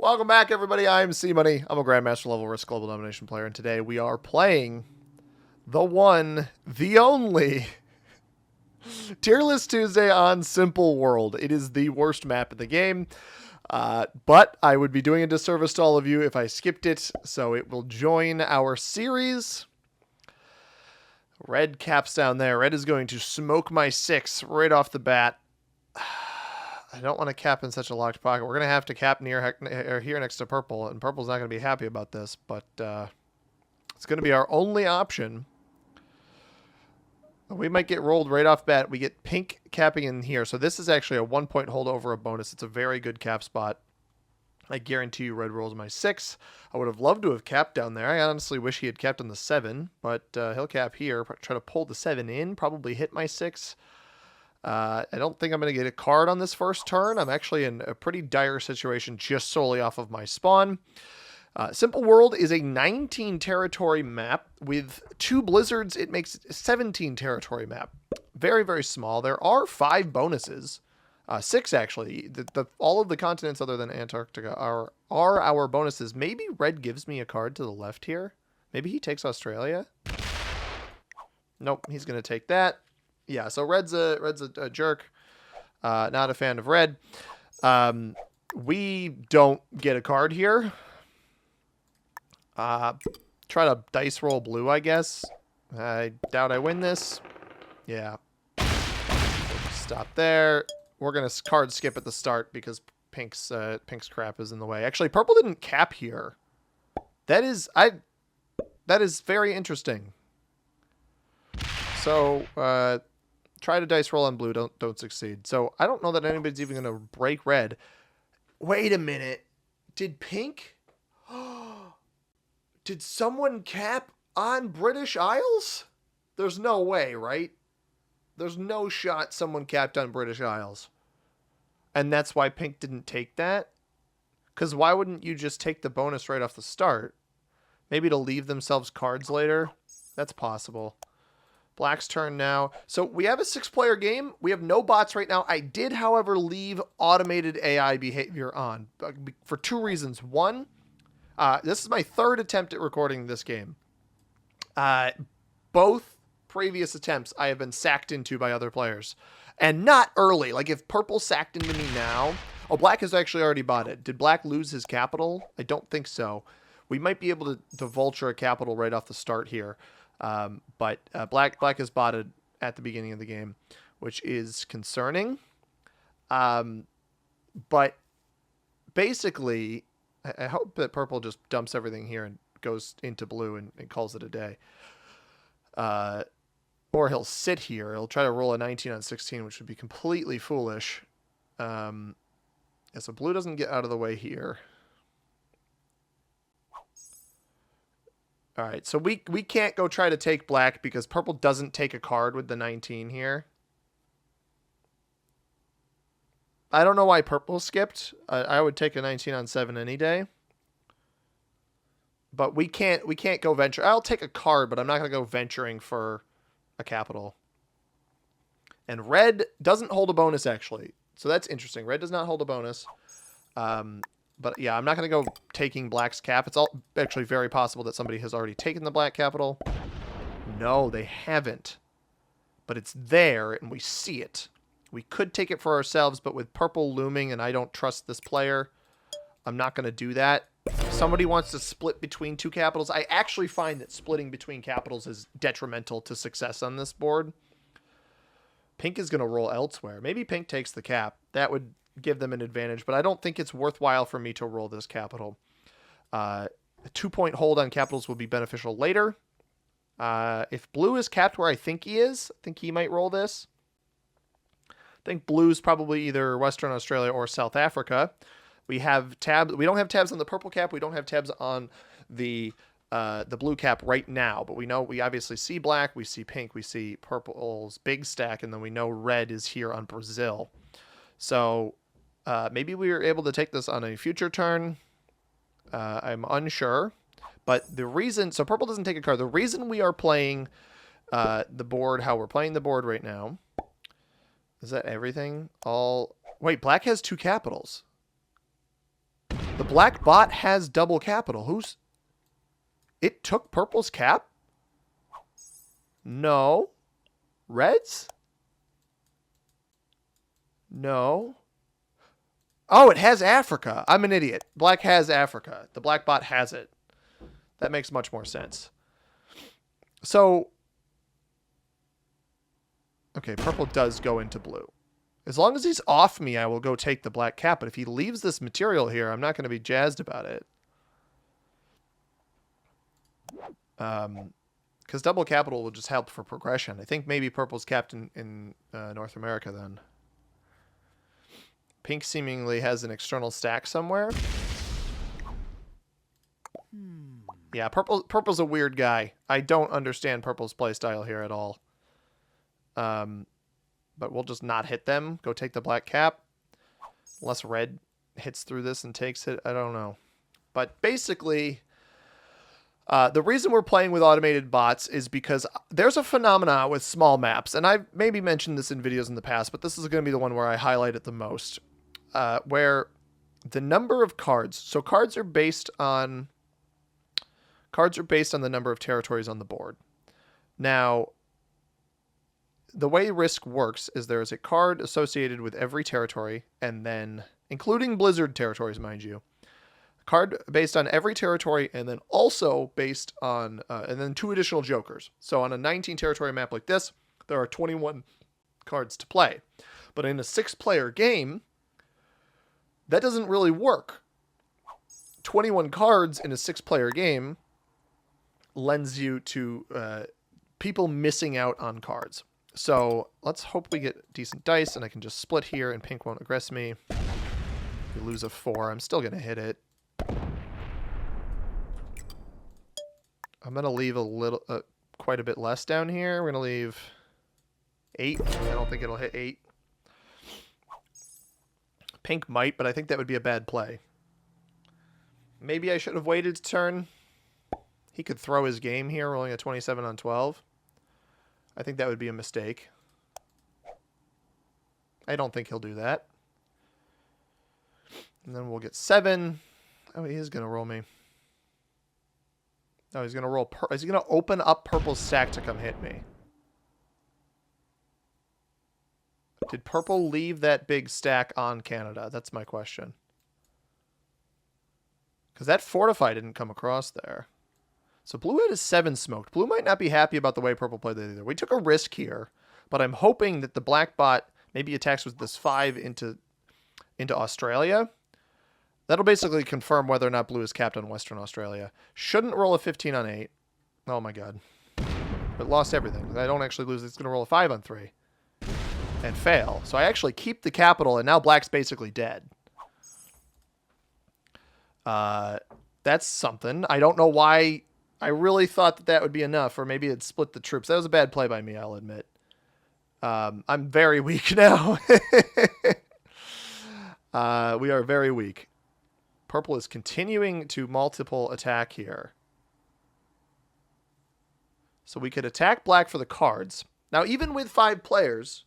Welcome back, everybody. I'm C-Money. I'm a Grandmaster level Risk Global Domination player, and today we are playing the one, the only Tier List Tuesday on Simple World. It is the worst map in the game, but I would be doing a disservice to all of you if I skipped it, so it will join our series. Red caps down there. Red is going to smoke my 6 right off the bat. I don't want to cap in such a locked pocket. We're going to have to cap near here next to purple, and purple's not going to be happy about this, but it's going to be our only option. We might get rolled right off bat. We get pink capping in here, so this is actually a 1-point hold over a bonus. It's a very good cap spot. I guarantee you red rolls my 6. I would have loved to have capped down there. I honestly wish he had capped on the 7, but he'll cap here, try to pull the 7 in, probably hit my 6. I don't think I'm going to get a card on this first turn. I'm actually in a pretty dire situation just solely off of my spawn. Simple World is a 19 territory map. With 2 blizzards, it makes a 17 territory map. Very, very small. There are 5 bonuses. 6, actually. All of the continents other than Antarctica are our bonuses. Maybe red gives me a card to the left here. Maybe he takes Australia. Nope, he's going to take that. Yeah, so red's a jerk. Not a fan of red. We don't get a card here. Try to dice roll blue, I guess. I doubt I win this. Yeah. Stop there. We're gonna card skip at the start because pink's crap is in the way. Actually, purple didn't cap here. That is very interesting. So try to dice roll on blue, don't succeed. So I don't know that anybody's even gonna break red. Wait a minute. Did pink? Did someone cap on British Isles? There's no way, right? There's no shot someone capped on British Isles. And that's why pink didn't take that? Because why wouldn't you just take the bonus right off the start? Maybe to leave themselves cards later? That's possible. Black's turn now. So we have a 6-player game. We have no bots right now. I did, however, leave automated AI behavior on for 2 reasons. One, this is my 3rd attempt at recording this game. Both previous attempts I have been sacked into by other players. And not early. Like, if purple sacked into me now... Oh, black has actually already bought it. Did black lose his capital? I don't think so. We might be able to vulture a capital right off the start here. But black has bought it at the beginning of the game, which is concerning. But basically... I hope that purple just dumps everything here and goes into blue and calls it a day. Or he'll sit here. He'll try to roll a 19 on 16, which would be completely foolish. Yeah, so blue doesn't get out of the way here. All right, so we can't go try to take black because purple doesn't take a card with the 19 here. I don't know why purple skipped. I would take a 19 on 7 any day. But we can't go venture. I'll take a card, but I'm not going to go venturing for a capital. And red doesn't hold a bonus, actually. So that's interesting. Red does not hold a bonus. But yeah, I'm not going to go taking black's cap. It's all actually very possible that somebody has already taken the black capital. No, they haven't. But it's there, and we see it. We could take it for ourselves, but with purple looming and I don't trust this player, I'm not going to do that. If somebody wants to split between 2 capitals, I actually find that splitting between capitals is detrimental to success on this board. Pink is going to roll elsewhere. Maybe pink takes the cap. That would give them an advantage, but I don't think it's worthwhile for me to roll this capital. A 2-point hold on capitals will be beneficial later. If blue is capped where I think he is, I think he might roll this. I think blue's probably either Western Australia or South Africa. We have tabs. We don't have tabs on the purple cap. We don't have tabs on the blue cap right now. But we obviously see black. We see pink. We see purple's big stack, and then we know red is here on Brazil. So maybe we are able to take this on a future turn. I'm unsure. But the reason, so purple doesn't take a card. The reason we are playing the board, how we're playing the board right now. Is that everything? Wait, black has 2 capitals. The black bot has double capital. Who's... It took purple's cap? No. Red's? No. Oh, it has Africa. I'm an idiot. Black has Africa. The black bot has it. That makes much more sense. So... Okay, purple does go into blue. As long as he's off me, I will go take the black cap. But if he leaves this material here, I'm not going to be jazzed about it. Because double capital will just help for progression. I think maybe purple's capped in North America then. Pink seemingly has an external stack somewhere. Yeah, purple's a weird guy. I don't understand purple's playstyle here at all. But we'll just not hit them. Go take the black cap. Unless red hits through this and takes it. I don't know. But basically, the reason we're playing with automated bots is because there's a phenomena with small maps. And I've maybe mentioned this in videos in the past, but this is going to be the one where I highlight it the most. Where the number of cards. So cards are based on the number of territories on the board. Now, the way Risk works is there is a card associated with every territory, and then, including Blizzard territories, mind you, a card based on every territory, and then also based on, and then 2 additional jokers. So on a 19 territory map like this, there are 21 cards to play. But in a 6-player game, that doesn't really work. 21 cards in a 6-player game lends you to people missing out on cards. So let's hope we get decent dice, and I can just split here, and pink won't aggress me. If we lose a 4, I'm still going to hit it. I'm going to leave a little, quite a bit less down here. We're going to leave 8. I don't think it'll hit 8. Pink might, but I think that would be a bad play. Maybe I should have waited to turn. He could throw his game here, rolling a 27 on 12. I think that would be a mistake. I don't think he'll do that. And then we'll get 7. Oh, he is going to roll me. No, he's going to roll... Is he going to open up purple's stack to come hit me? Did purple leave that big stack on Canada? That's my question. Because that fortify didn't come across there. So blue had a 7 smoked. Blue might not be happy about the way purple played that either. We took a risk here, but I'm hoping that the black bot maybe attacks with this 5 into Australia. That'll basically confirm whether or not blue is capped on Western Australia. Shouldn't roll a 15 on 8. Oh my god. But lost everything. I don't actually lose. It's going to roll a 5 on 3. And fail. So I actually keep the capital, and now black's basically dead. That's something. I don't know why... I really thought that that would be enough, or maybe it'd split the troops. That was a bad play by me, I'll admit. I'm very weak now. We are very weak. Purple is continuing to multiple attack here. So we could attack black for the cards. Now, even with 5 players,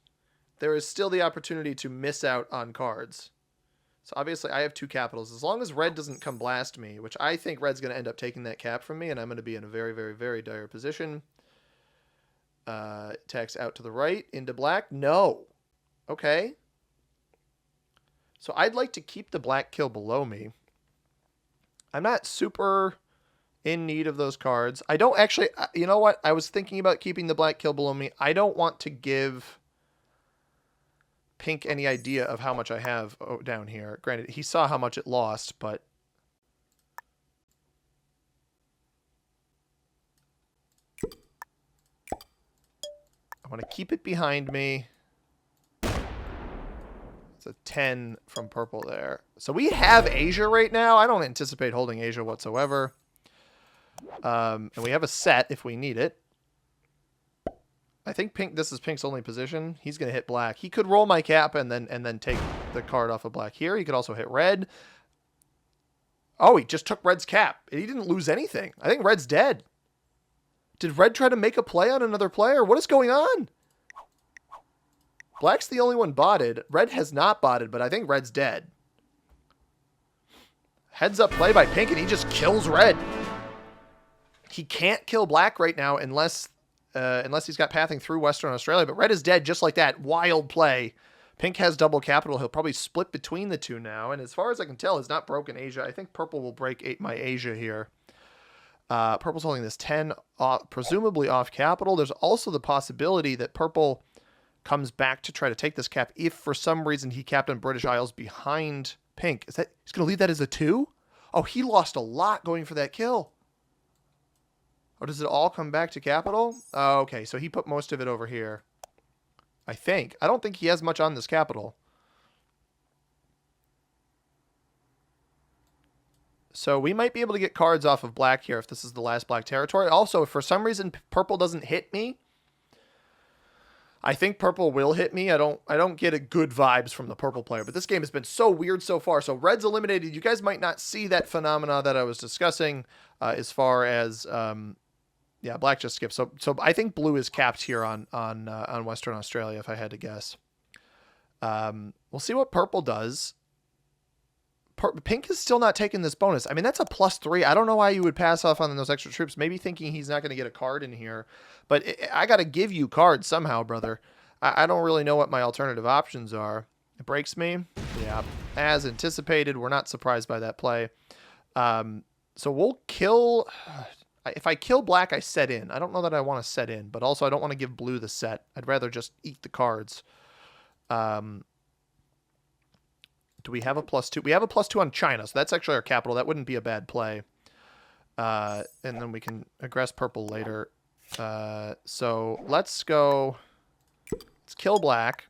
there is still the opportunity to miss out on cards. So obviously I have 2 capitals. As long as red doesn't come blast me, which I think red's going to end up taking that cap from me, and I'm going to be in a very, very, very dire position. Attacks out to the right, into black. No. Okay. So I'd like to keep the black kill below me. I'm not super in need of those cards. I don't actually... You know what? I was thinking about keeping the black kill below me. I don't want to give... Pink any idea of how much I have down here. Granted, he saw how much it lost, but... I want to keep it behind me. It's a 10 from purple there. So we have Asia right now. I don't anticipate holding Asia whatsoever. And we have a set if we need it. I think pink. This is pink's only position. He's going to hit black. He could roll my cap and then take the card off of black here. He could also hit red. Oh, he just took red's cap. He didn't lose anything. I think red's dead. Did red try to make a play on another player? What is going on? Black's the only one botted. Red has not botted, but I think red's dead. Heads up play by pink, and he just kills red. He can't kill black right now unless he's got pathing through Western Australia. But red is dead just like that. Wild play. Pink has double capital. He'll probably split between the two now. And as far as I can tell, he's not broken Asia. I think purple will break my Asia here. Purple's holding this 10, presumably off capital. There's also the possibility that purple comes back to try to take this cap if for some reason he capped on British Isles behind pink. He's going to leave that as a 2? Oh, he lost a lot going for that kill. Or does it all come back to capital? Oh, okay, so he put most of it over here. I think. I don't think he has much on this capital. So we might be able to get cards off of black here if this is the last black territory. Also, if for some reason purple doesn't hit me, I think purple will hit me. I don't get a good vibes from the purple player, but this game has been so weird so far. So red's eliminated. You guys might not see that phenomena that I was discussing as far as yeah, black just skipped. So I think blue is capped here on Western Australia if I had to guess. We'll see what purple does. Pink is still not taking this bonus. I mean, that's a +3. I don't know why you would pass off on those extra troops. Maybe thinking he's not going to get a card in here. But I got to give you cards somehow, brother. I don't really know what my alternative options are. It breaks me. Yeah, as anticipated. We're not surprised by that play. So we'll kill... If I kill black, I set in. I don't know that I want to set in. But also, I don't want to give blue the set. I'd rather just eat the cards. Do we have a +2? We have a +2 on China, so that's actually our capital. That wouldn't be a bad play. And then we can aggress purple later. So let's go. Let's kill black.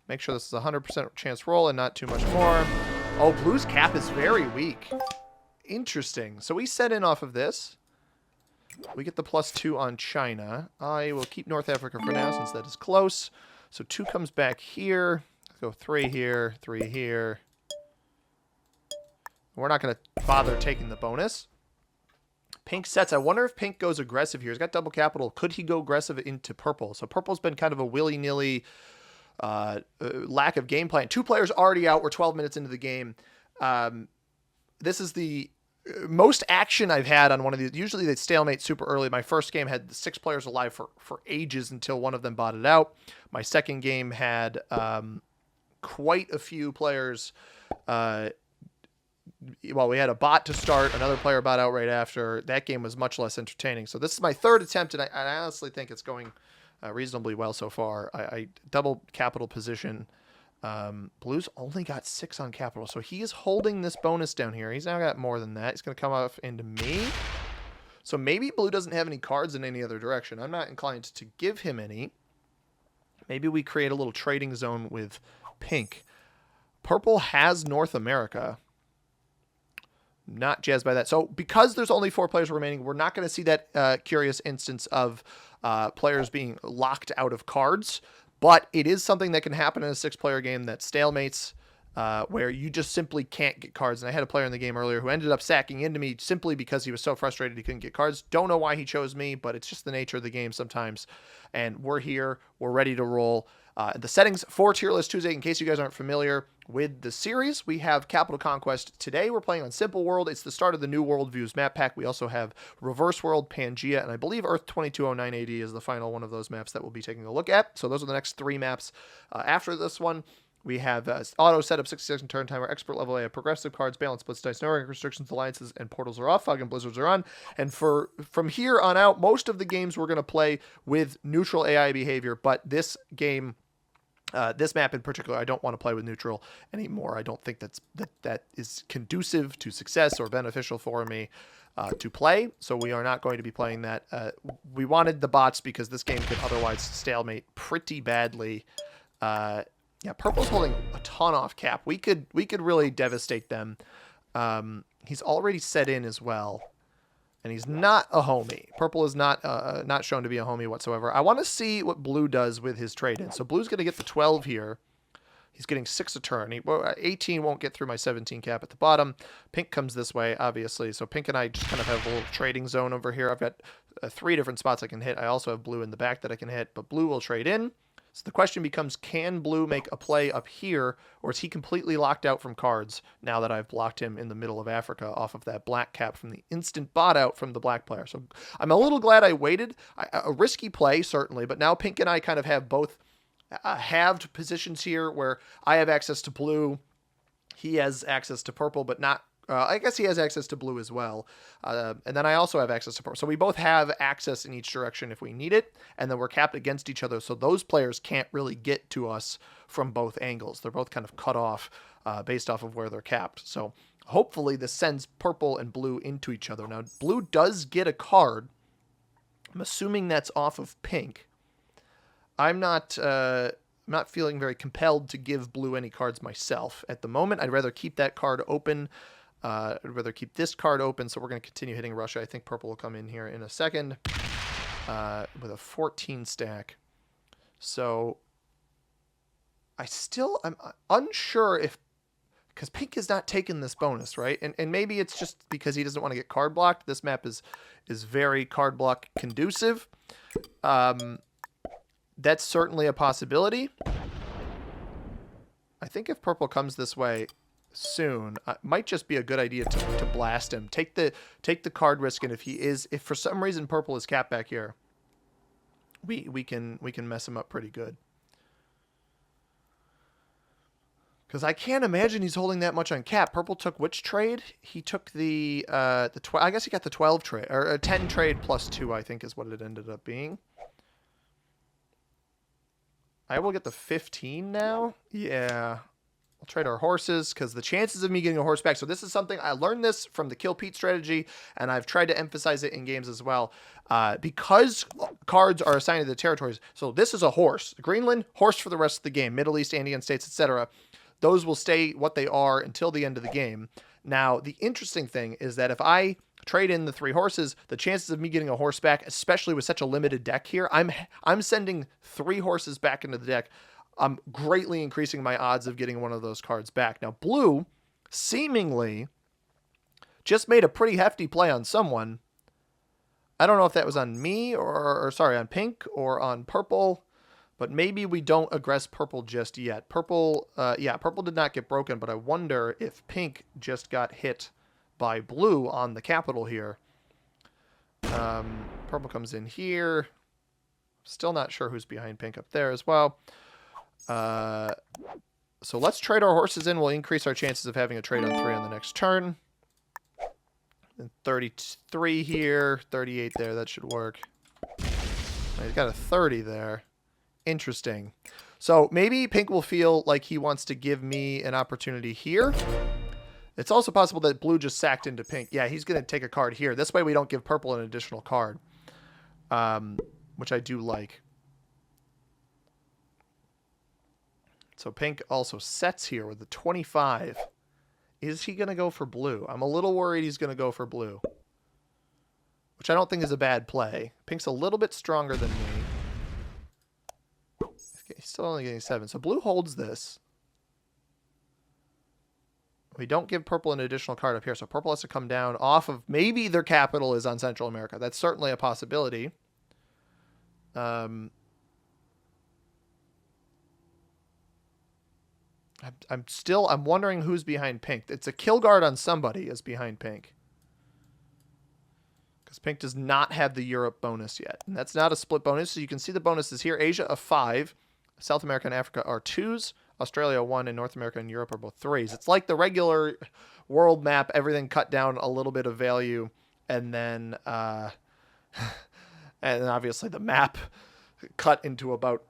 Make sure this is a 100% chance roll and not too much more. Oh, blue's cap is very weak. Interesting. So we set in off of this. We get the +2 on China. I will keep North Africa for now since that is close. So 2 comes back here. Go 3 here, 3 here. We're not going to bother taking the bonus. Pink sets. I wonder if pink goes aggressive here. He's got double capital. Could he go aggressive into purple? So purple's been kind of a willy-nilly lack of game plan. 2 players already out. We're 12 minutes into the game. This is the most action I've had on one of these. Usually they stalemate super early. My first game had 6 players alive for ages until one of them botted out. My second game had... quite a few players. Well, we had a bot to start. Another player bot out right after. That game was much less entertaining. So this is my 3rd attempt, and I honestly think it's going reasonably well so far. I double capital position. Blue's only got 6 on capital, so he is holding this bonus down here. He's now got more than that. He's going to come off into me. So maybe blue doesn't have any cards in any other direction. I'm not inclined to give him any. Maybe we create a little trading zone with pink. Purple has North America. Not jazzed by that. So because there's only 4 players remaining, we're not going to see that curious instance of players being locked out of cards. But it is something that can happen in a 6-player game that stalemates, where you just simply can't get cards. And I had a player in the game earlier who ended up sacking into me simply because he was so frustrated he couldn't get cards. Don't know why he chose me, but it's just the nature of the game sometimes. And we're here. We're ready to roll. The settings for Tier List Tuesday, in case you guys aren't familiar with the series, we have Capital Conquest. Today we're playing on Simple World. It's the start of the new Worldviews map pack. We also have Reverse World, Pangea, and I believe Earth 2209 AD is the final one of those maps that we'll be taking a look at. So those are the next 3 maps. After this one, we have auto setup, 60-second turn timer, expert level A, progressive cards, balance splits, dice, no rank restrictions, alliances, and portals are off. Fog and blizzards are on. And from here on out, most of the games we're going to play with neutral AI behavior, but this game... this map in particular, I don't want to play with neutral anymore. I don't think that is conducive to success or beneficial for me to play. So we are not going to be playing that. We wanted the bots because this game could otherwise stalemate pretty badly. Yeah, purple's holding a ton off cap. We could really devastate them. He's already set in as well. And he's not a homie. Purple is not shown to be a homie whatsoever. I want to see what blue does with his trade-in. So blue's going to get the 12 here. He's getting 6 a turn. 18 won't get through my 17 cap at the bottom. Pink comes this way, obviously. So pink and I just kind of have a little trading zone over here. I've got 3 different spots I can hit. I also have blue in the back that I can hit. But blue will trade in. So the question becomes, can blue make a play up here, or is he completely locked out from cards now that I've blocked him in the middle of Africa off of that black cap from the instant bot out from the black player? So I'm a little glad I waited. A risky play, certainly, but now Pink and I kind of have both halved positions here where I have access to blue, he has access to purple, but not I guess he has access to blue as well. And then I also have access to purple. So we both have access in each direction if we need it. And then we're capped against each other. So those players can't really get to us from both angles. They're both kind of cut off based off of where they're capped. So hopefully this sends purple and blue into each other. Now, blue does get a card. I'm assuming that's off of pink. I'm not feeling very compelled to give blue any cards myself at the moment. I'd rather keep that card open. I'd rather keep this card open, so we're going to continue hitting Russia. I think purple will come in here in a second with a 14 stack. So I'm unsure if, because pink is not taking this bonus, right? And maybe it's just because he doesn't want to get card blocked. This map is very card block conducive. That's certainly a possibility. I think if purple comes this way soon, it might just be a good idea to blast him. Take the card risk, and if for some reason purple is capped back here, we can mess him up pretty good. Because I can't imagine he's holding that much on cap. Purple took which trade? He took the I guess he got the 12 trade, or a 10 trade plus 2, I think is what it ended up being. I will get the 15 now. Yeah. I'll trade our horses because the chances of me getting a horse back. So this is something I learned this from the Kill Pete strategy, and I've tried to emphasize it in games as well. Because cards are assigned to the territories. So this is a horse. Greenland, horse for the rest of the game. Middle East, Andean states, etc. Those will stay what they are until the end of the game. Now, the interesting thing is that if I trade in the 3 horses, the chances of me getting a horse back, especially with such a limited deck here, I'm sending 3 horses back into the deck. I'm greatly increasing my odds of getting one of those cards back. Now, blue seemingly just made a pretty hefty play on someone. I don't know if that was on me or sorry, on pink or on purple, but maybe we don't aggress purple just yet. Purple, yeah, purple did not get broken, but I wonder if pink just got hit by blue on the capital here. Purple comes in here. Still not sure who's behind pink up there as well. So let's trade our horses in. We'll increase our chances of having a trade on 3 on the next turn. And 33 here, 38 there. That should work. He's got a 30 there. Interesting. So maybe pink will feel like he wants to give me an opportunity here. It's also possible that blue just sacked into pink. Yeah, he's going to take a card here. This way we don't give purple an additional card, which I do like. So pink also sets here with the 25. Is he going to go for blue? I'm a little worried he's going to go for blue, which I don't think is a bad play. Pink's a little bit stronger than me. He's still only getting 7. So blue holds this. We don't give purple an additional card up here, so purple has to come down off of... Maybe their capital is on Central America. That's certainly a possibility. I'm wondering who's behind pink. It's a kill guard on somebody is behind pink. Because pink does not have the Europe bonus yet. And that's not a split bonus, so you can see the bonuses here. Asia, a 5. South America and Africa are 2s. Australia 1, and North America and Europe are both 3s. It's like the regular world map, everything cut down a little bit of value, and then and obviously the map cut into about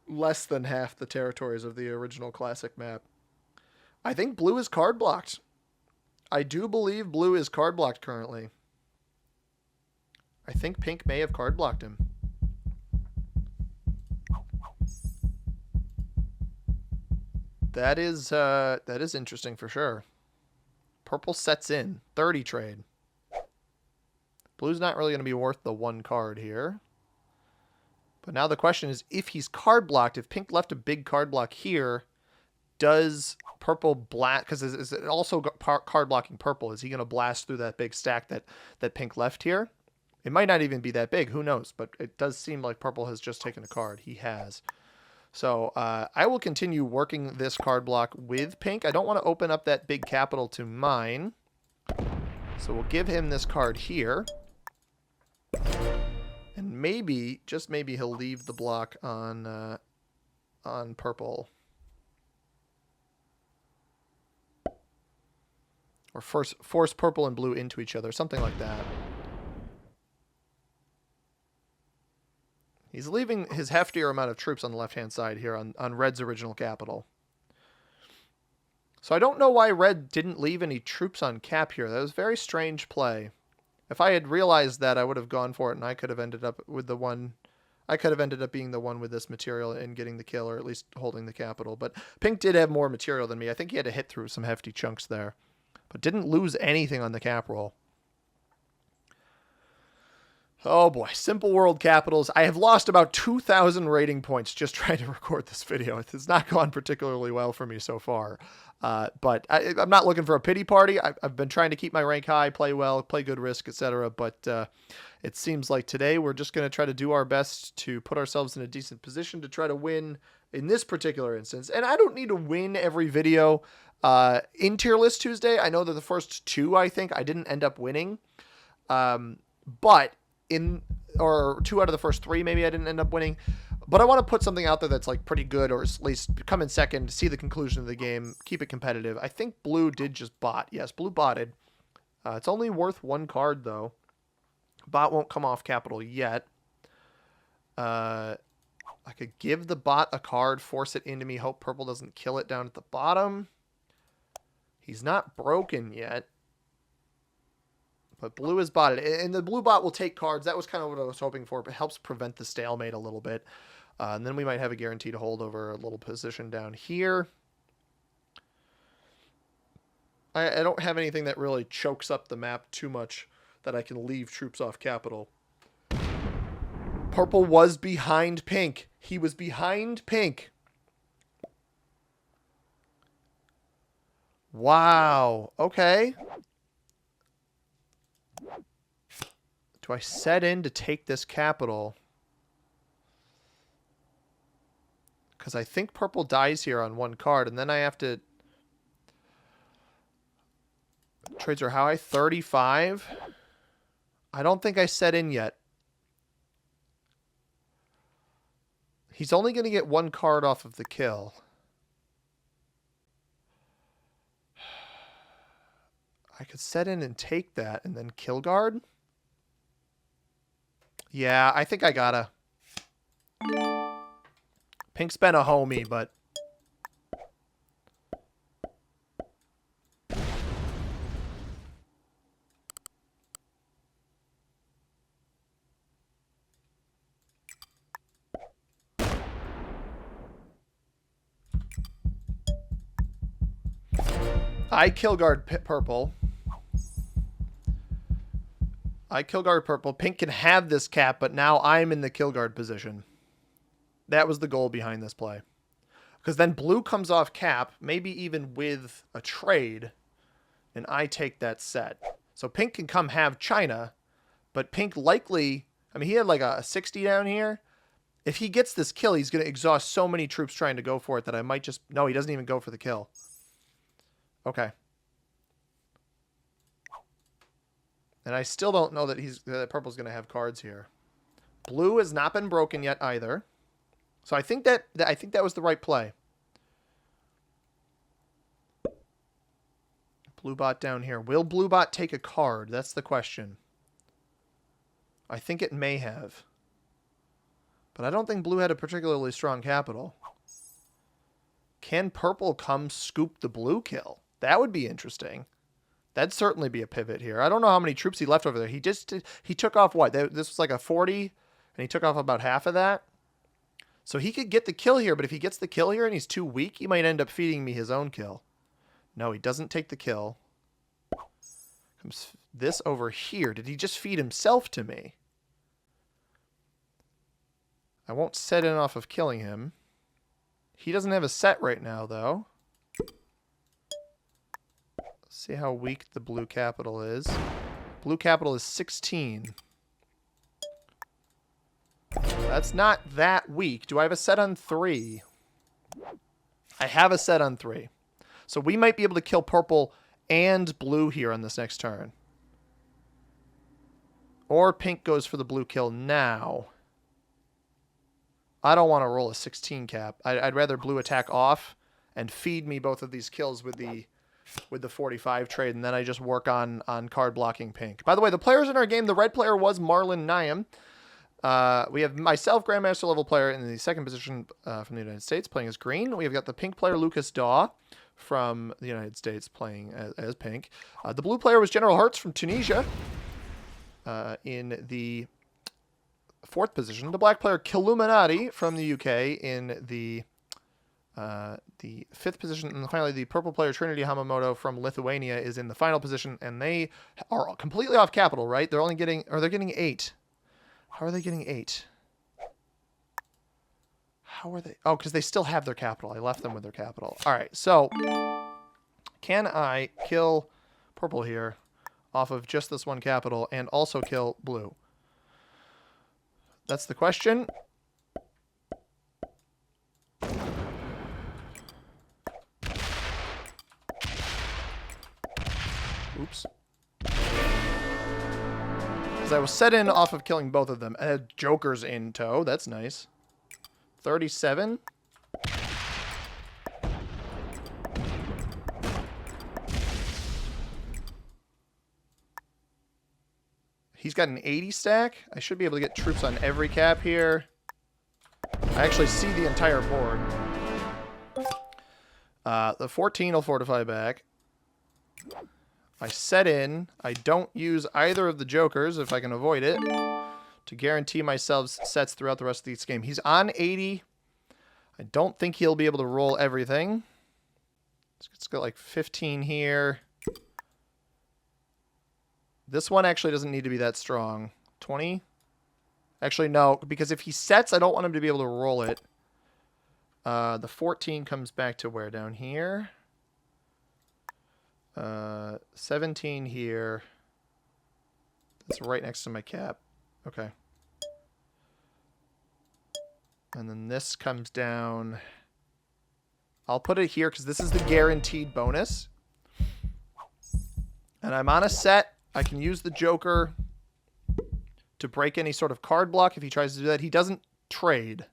less than half the territories of the original classic map. I think blue is card blocked. I do believe blue is card blocked currently. I think pink may have card blocked him. That is interesting for sure. Purple sets in. 30 trade. Blue's not really going to be worth the 1 card here. But now the question is, if he's card blocked, if pink left a big card block here, does purple blast? Because is it also card blocking purple? Is he going to blast through that big stack that pink left here? It might not even be that big. Who knows? But it does seem like purple has just taken a card. He has. So I will continue working this card block with pink. I don't want to open up that big capital to mine. So we'll give him this card here. And maybe, just maybe, he'll leave the block on purple. Or force purple and blue into each other, something like that. He's leaving his heftier amount of troops on the left-hand side here on red's original capital. So I don't know why red didn't leave any troops on cap here. That was a very strange play. If I had realized that, I would have gone for it, and I could have ended up with the one... I could have ended up being the one with this material and getting the kill, or at least holding the capital. But pink did have more material than me. I think he had to hit through some hefty chunks there. But didn't lose anything on the cap roll. Oh boy, Simple World Capitals. I have lost about 2,000 rating points just trying to record this video. It has not gone particularly well for me so far. But I'm not looking for a pity party. I've been trying to keep my rank high, play well, play good risk, etc. But it seems like today we're just going to try to do our best to put ourselves in a decent position to try to win in this particular instance. And I don't need to win every video. In Tier List Tuesday, I know that the first two, I think, I didn't end up winning. But or 2 out of the first 3, maybe I didn't end up winning. But I want to put something out there that's like pretty good, or at least come in second, see the conclusion of the game, keep it competitive. I think blue did just bot. Yes, blue botted. It's only worth 1 card, though. Bot won't come off capital yet. I could give the bot a card, force it into me, hope purple doesn't kill it down at the bottom. He's not broken yet. But blue is botted. And the blue bot will take cards. That was kind of what I was hoping for. But it helps prevent the stalemate a little bit. And then we might have a guaranteed hold over a little position down here. I don't have anything that really chokes up the map too much that I can leave troops off capital. Purple was behind pink. He was behind pink. Wow. Okay. Do I set in to take this capital? Because I think purple dies here on 1 card, and then I have to... Trades are how high? 35? I don't think I set in yet. He's only going to get 1 card off of the kill. I could set in and take that and then kill guard. Yeah, I think I gotta. Pink's been a homie, but... I kill guard purple. I kill guard purple. Pink can have this cap, but now I'm in the kill guard position. That was the goal behind this play. Because then blue comes off cap, maybe even with a trade, and I take that set. So pink can come have China, but pink likely... I mean, he had like a 60 down here. If he gets this kill, he's going to exhaust so many troops trying to go for it that I might just... No, he doesn't even go for the kill. Okay. And I still don't know that that purple's going to have cards here. Blue has not been broken yet either. So I think that was the right play. Blue bot down here. Will blue bot take a card? That's the question. I think it may have. But I don't think blue had a particularly strong capital. Can purple come scoop the blue kill? That would be interesting. That'd certainly be a pivot here. I don't know how many troops he left over there. He took off what? This was like a 40, and he took off about half of that. So he could get the kill here, but if he gets the kill here and he's too weak, he might end up feeding me his own kill. No, he doesn't take the kill. Comes this over here. Did he just feed himself to me? I won't set in off of killing him. He doesn't have a set right now, though. See how weak the blue capital is. Blue capital is 16. That's not that weak. Do I have a set on 3? I have a set on 3. So we might be able to kill purple and blue here on this next turn. Or pink goes for the blue kill now. I don't want to roll a 16 cap. I'd rather blue attack off and feed me both of these kills with the 45 trade, and then I just work on card blocking pink. By the way, the players in our game, the red player was Marlon Nyam. We have myself, Grandmaster level player, in the second position from the United States, playing as green. We've got the pink player, Lucas Daw, from the United States, playing as pink. The blue player was General Hertz from Tunisia in the 4th position. The black player, Killuminati, from the UK, in the 5th position. And finally, the purple player, Trinity Hamamoto, from Lithuania, is in the final position. And they are completely off capital, right? They're only getting, or they're getting 8. How are they getting 8? How are they? Oh, because they still have their capital. I left them with their capital. All right, so can I kill purple here off of just this one capital and also kill blue? That's the question. Oops. Because I was set in off of killing both of them. I had jokers in tow. That's nice. 37. He's got an 80 stack. I should be able to get troops on every cap here. I actually see the entire board. The 14 will fortify back. I set in. I don't use either of the jokers if I can avoid it, to guarantee myself sets throughout the rest of this game. He's on 80. I don't think he'll be able to roll everything. Let's go like 15 here. This one actually doesn't need to be that strong. 20? Actually, no, because if he sets, I don't want him to be able to roll it. The 14 comes back to where? Down here? 17 here. That's right next to my cap. Okay. And then this comes down. I'll put it here because this is the guaranteed bonus. And I'm on a set. I can use the Joker to break any sort of card block if he tries to do that. He doesn't trade.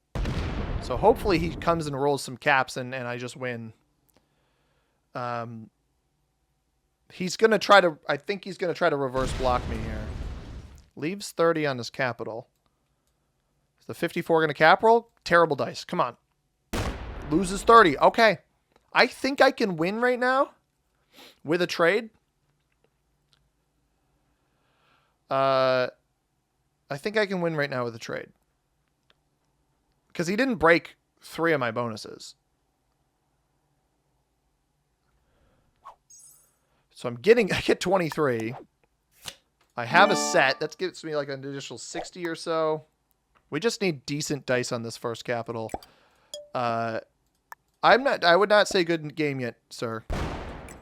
So hopefully he comes and rolls some caps and I just win. He's going to try to... I think he's going to try to reverse block me here. Leaves 30 on his capital. Is the 54 going to cap roll? Terrible dice. Come on. Loses 30. Okay. I think I can win right now with a trade. I think I can win right now with a trade. Because he didn't break 3 of my bonuses. So I get 23. I have a set. That gives me like an additional 60 or so. We just need decent dice on this first capital. I would not say good game yet, sir.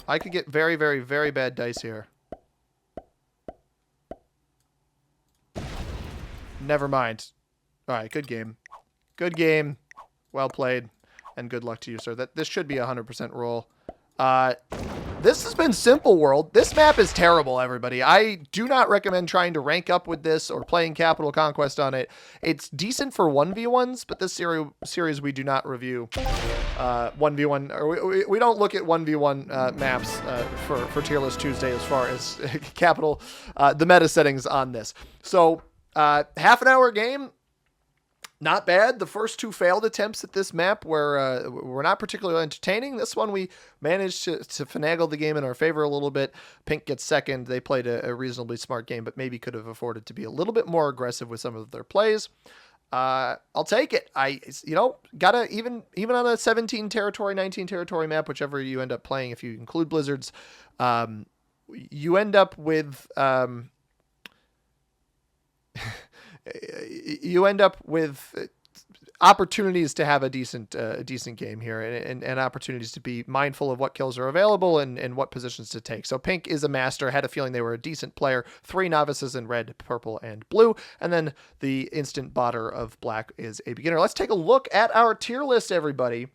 I could get very, very, very bad dice here. Never mind. All right, good game. Good game. Well played. And good luck to you, sir. This should be a 100% roll. This has been Simple World. This map is terrible, everybody. I do not recommend trying to rank up with this or playing Capital Conquest on it. It's decent for 1v1s, but this series we do not review 1v1. Or we don't look at 1v1 maps for Tier List Tuesday as far as Capital, the meta settings on this. So, half an hour game. Not bad. The first 2 failed attempts at this map were not particularly entertaining. This one we managed to finagle the game in our favor a little bit. Pink gets second. They played a reasonably smart game, but maybe could have afforded to be a little bit more aggressive with some of their plays. I'll take it. Gotta even on a 17 territory, 19 territory map, whichever you end up playing, if you include blizzards, you end up with opportunities to have a decent game here, and opportunities to be mindful of what kills are available and what positions to take. So pink is a master. Had a feeling they were a decent player. 3 novices in red, purple, and blue. And then the instant botter of black is a beginner. Let's take a look at our tier list, everybody.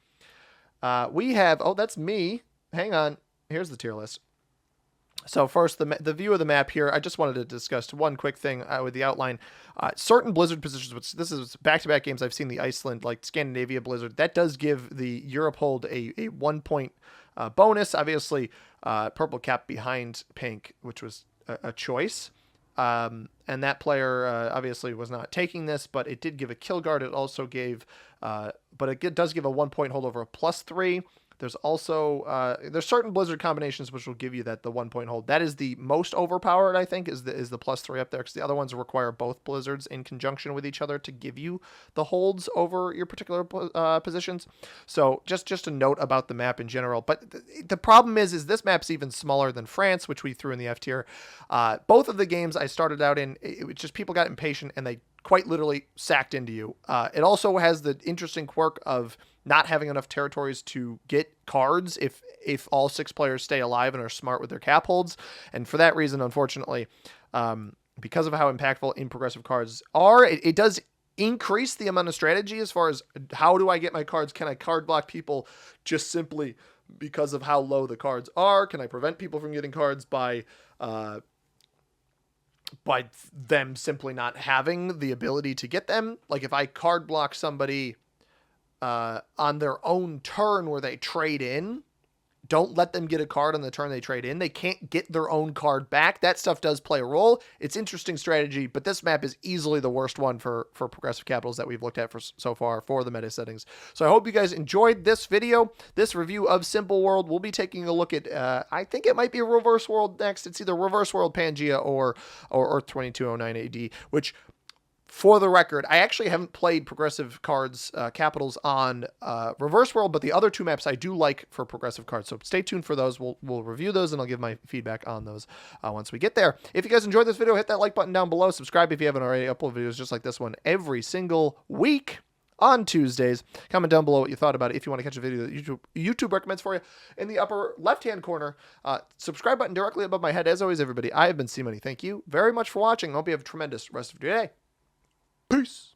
We have, oh, that's me. Hang on. Here's the tier list. So first, the view of the map here, I just wanted to discuss one quick thing with the outline. Certain Blizzard positions, which this is back-to-back games I've seen the Iceland, like Scandinavia Blizzard, that does give the Europe hold a 1-point bonus. Obviously, purple cap behind pink, which was a choice. And that player obviously was not taking this, but it did give a kill guard. It also gave, but it does give a 1-point hold over a +3. There's also there's certain Blizzard combinations which will give you the 1-point hold. That is the most overpowered, I think, is the +3 up there, because the other ones require both Blizzards in conjunction with each other to give you the holds over your particular positions. So just a note about the map in general. But the problem is this map's even smaller than France, which we threw in the F tier. Both of the games I started out in, it was just people got impatient and they quite literally sacked into you. It also has the interesting quirk of not having enough territories to get cards if all 6 players stay alive and are smart with their cap holds. And for that reason, unfortunately, because of how impactful in progressive cards are, it does increase the amount of strategy as far as how do I get my cards? Can I card block people just simply because of how low the cards are? Can I prevent people from getting cards by them simply not having the ability to get them? Like if I card block somebody on their own turn where they trade in, don't let them get a card on the turn they trade in. They can't get their own card back. That stuff does play a role. It's interesting strategy, but this map is easily the worst one for progressive capitals that we've looked at so far for the meta settings. So I hope you guys enjoyed this video, this review of Simple World. We'll be taking a look at, I think it might be Reverse World next. It's either Reverse World Pangea or 2209 AD, which, for the record, I actually haven't played progressive cards, capitals on Reverse World, but the other 2 maps I do like for progressive cards. So stay tuned for those. We'll review those, and I'll give my feedback on those once we get there. If you guys enjoyed this video, hit that like button down below. Subscribe if you haven't already. Upload videos just like this one every single week on Tuesdays. Comment down below what you thought about it. If you want to catch a video that YouTube recommends for you, in the upper left-hand corner, subscribe button directly above my head. As always, everybody, I have been C-Money. Thank you very much for watching. I hope you have a tremendous rest of your day. Peace.